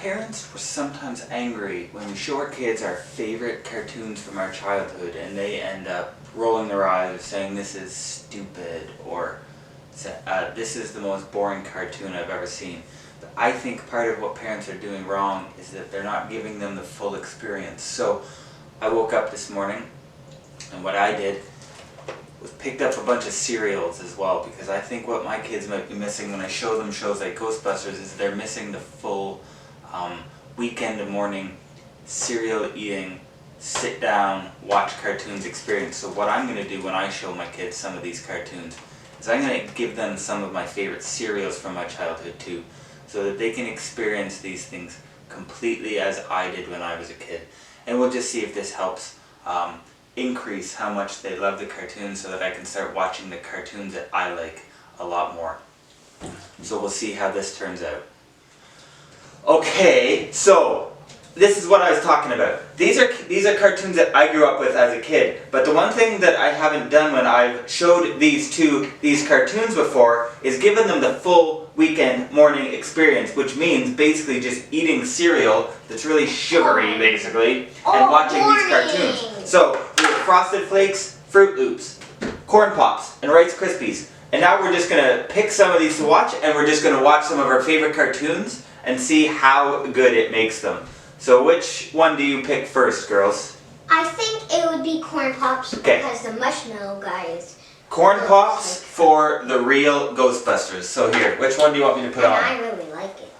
parents were sometimes angry when we show our kids our favorite cartoons from our childhood and they end up rolling their eyes saying this is stupid or this is the most boring cartoon I've ever seen. But I think part of what parents are doing wrong is that they're not giving them the full experience. So I woke up this morning and what I did was picked up a bunch of cereals as well, because I think what my kids might be missing when I show them shows like Ghostbusters is they're missing the full weekend and morning cereal eating, sit down, watch cartoons experience. So what I'm going to do when I show my kids some of these cartoons is I'm going to give them some of my favorite cereals from my childhood too, so that they can experience these things completely as I did when I was a kid. And we'll just see if this helps increase how much they love the cartoons, so that I can start watching the cartoons that I like a lot more. So we'll see how this turns out. Okay, so this is what I was talking about. These are cartoons that I grew up with as a kid. But the one thing that I haven't done when I've showed these cartoons before is given them the full weekend morning experience, which means basically just eating cereal that's really sugary, basically, and watching these cartoons. So we have Frosted Flakes, Fruit Loops, Corn Pops, and Rice Krispies. And now we're just going to pick some of these to watch, and we're just going to watch some of our favorite cartoons and see how good it makes them. So which one do you pick first, girls? I think it would be Corn Pops, because the marshmallow guy is... Corn Pops for the real Ghostbusters. So here, which one do you want me to put on? I really like it.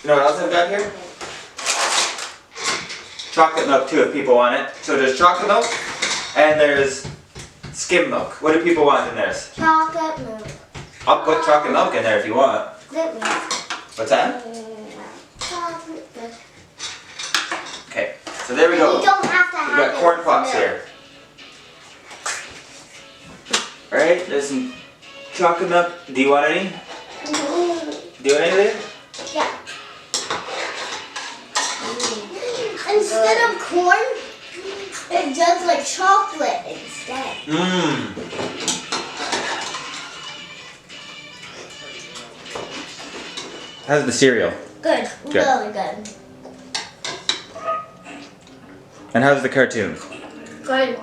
You know what else I've got here? Chocolate milk too, if people want it. So there's chocolate milk, and there's skim milk. What do people want in theirs? Chocolate milk. I'll put chocolate milk in there if you want. Let me. What's that? Chocolate milk. Okay, so there we go. You don't have to have We've got Corn Pops here. Alright, there's some chocolate milk. Do you want any? Do you want any of it? Yeah. Instead of corn, it does like chocolate instead. How's the cereal? Good. Really good. And how's the cartoon? Good.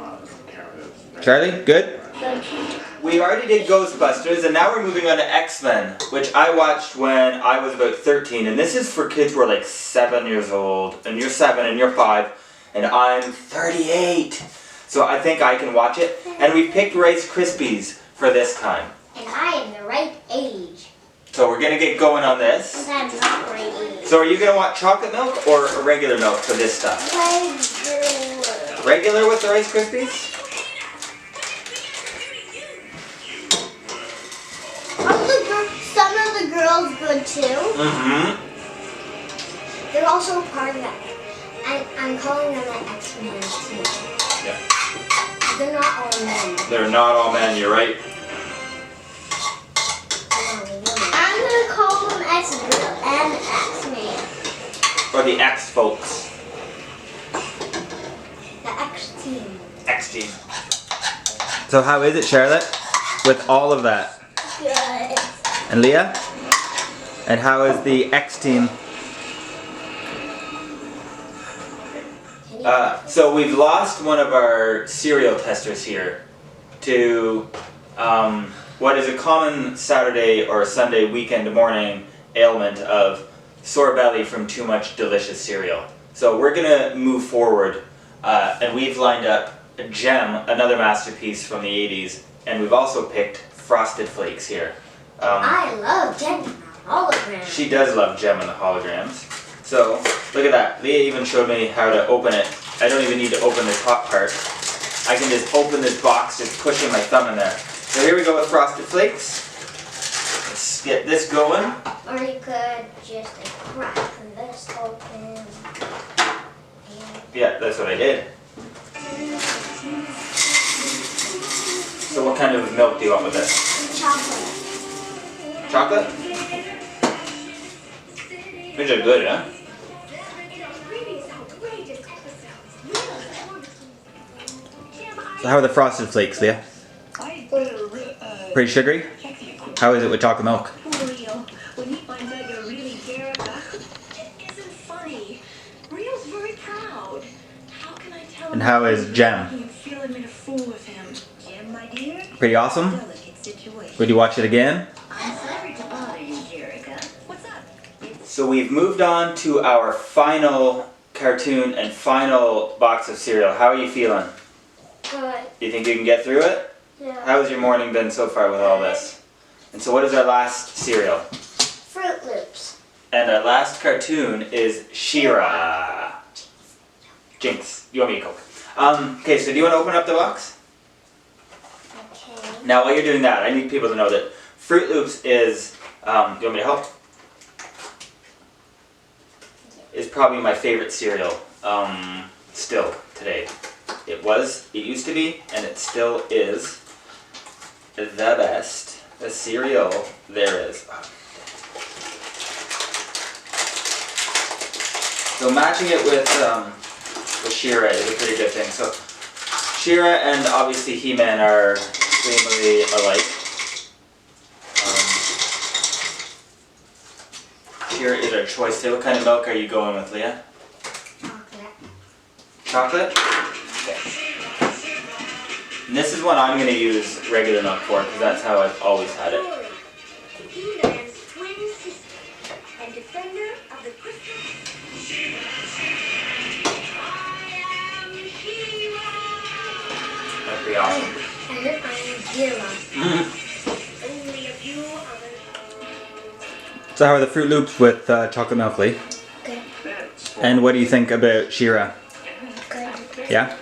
Charlie, good? Good. We already did Ghostbusters, and now we're moving on to X-Men, which I watched when I was about 13. And this is for kids who are like 7 years old, and you're 7 and you're 5, and I'm 38. So I think I can watch it. And we picked Rice Krispies for this time. And I am the right age. So we're going to get going on this. And I'm not the right age. So are you going to want chocolate milk or regular milk for this stuff? Regular. Regular with the Rice Krispies? Some of the girls good too. Mm-hmm. They're also part of that. I'm calling them the X-Men too. Yeah. They're not all men. They're not all men, you're right. I'm going to call them X-Girl and X-Men. Or the X folks. The X-Team. X-Team. So how is it, Charlotte? With all of that? Good. And Leah? And how is the X-Team? So we've lost one of our cereal testers here to what is a common Saturday or Sunday weekend morning ailment of sore belly from too much delicious cereal. So we're going to move forward, and we've lined up Gem, another masterpiece from the 80s, and we've also picked Frosted Flakes here. I love Gem and the holograms. She does love Gem and the holograms. So, look at that. Leah even showed me how to open it. I don't even need to open the top part. I can just open this box just pushing my thumb in there. So here we go with Frosted Flakes. Let's get this going. Or you could just crack this open. Yeah, that's what I did. So what kind of milk do you want with this? Chocolate. Chocolate? These are good, huh? So how are the Frosted Flakes, Leah? Pretty sugary? How is it with chocolate milk? body. Rio's very proud. How can I tell And him how is Jem? you feel I made a fool of him? Jem, my dear? Pretty awesome? Delicate situation. Would you watch it again? I'm sorry to bother you, Jerica. What's up? So we've moved on to our final cartoon and final box of cereal. How are you feeling? Good. Do you think you can get through it? Yeah. How's your morning been so far with all this? And so what is our last cereal? Fruit Loops. And our last cartoon is She-Ra. Jinx, you want me to Coke? Okay, so do you want to open up the box? Okay. Now while you're doing that, I need people to know that Fruit Loops is, do you want me to help? Is probably my favorite cereal, still today. It used to be, and it still is the best cereal there is. So matching it with She-Ra is a pretty good thing. So She-Ra and obviously He-Man are extremely alike. She-Ra is our choice today. What kind of milk are you going with, Leah? Chocolate. Chocolate? Okay. And this is one I'm going to use regular milk for because that's how I've always had it. He-Man's twin sister and defender of the crystal. I am She-Ra. That's pretty awesome. And then I'm Zero. Only a few others. So how are the Fruit Loops with chocolate milk, Lee? Good. And what do you think about She-Ra? Good. Yeah?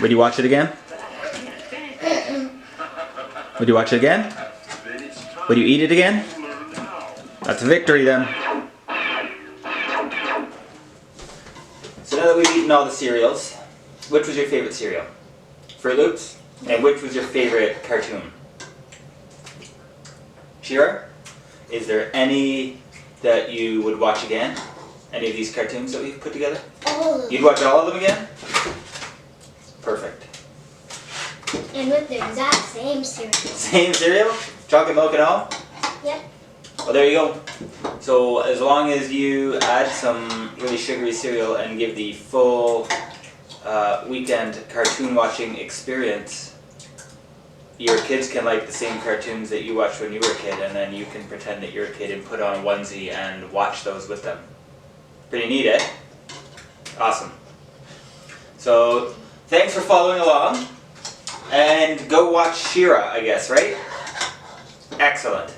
Would you watch it again? Would you watch it again? Would you eat it again? That's a victory then. So now that we've eaten all the cereals, which was your favorite cereal? Fruit Loops? And which was your favorite cartoon? She-Ra? Is there any that you would watch again? Any of these cartoons that we've put together? All of You'd them. watch all of them again? Perfect. And with the exact same cereal. Same cereal? Chocolate milk and all? Yep. Well, there you go. So as long as you add some really sugary cereal and give the full weekend cartoon watching experience, your kids can like the same cartoons that you watched when you were a kid, and then you can pretend that you're a kid and put on a onesie and watch those with them. Pretty neat, eh? Awesome. So thanks for following along, and go watch She-Ra, I guess, right? Excellent.